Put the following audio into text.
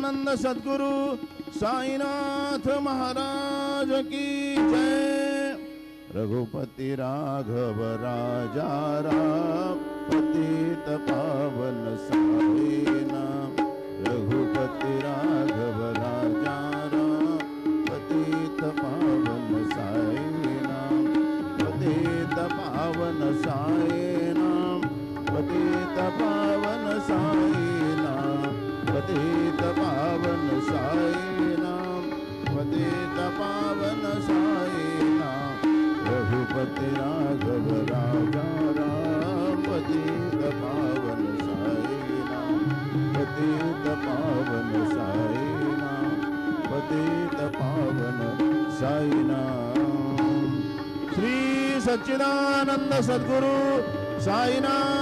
सच्चिदानंद सद्गुरु साईनाथ महाराज की जय। रघुपति राघव राजा राम पतित पावन साई नाम। रघुपति राघव राजा राम पतित पावन साई नाम। पतित पावन साई नाम। पतित पावन साई नाम। पतित पावन साई नाम। पतित पावन साई नाम। रघुपति राघव राजा राम पतित पावन साई नाम। पतित पावन साई नाम। पतित पावन साई नाम। श्री सच्चिदानंद सद्गुरु साईनाथ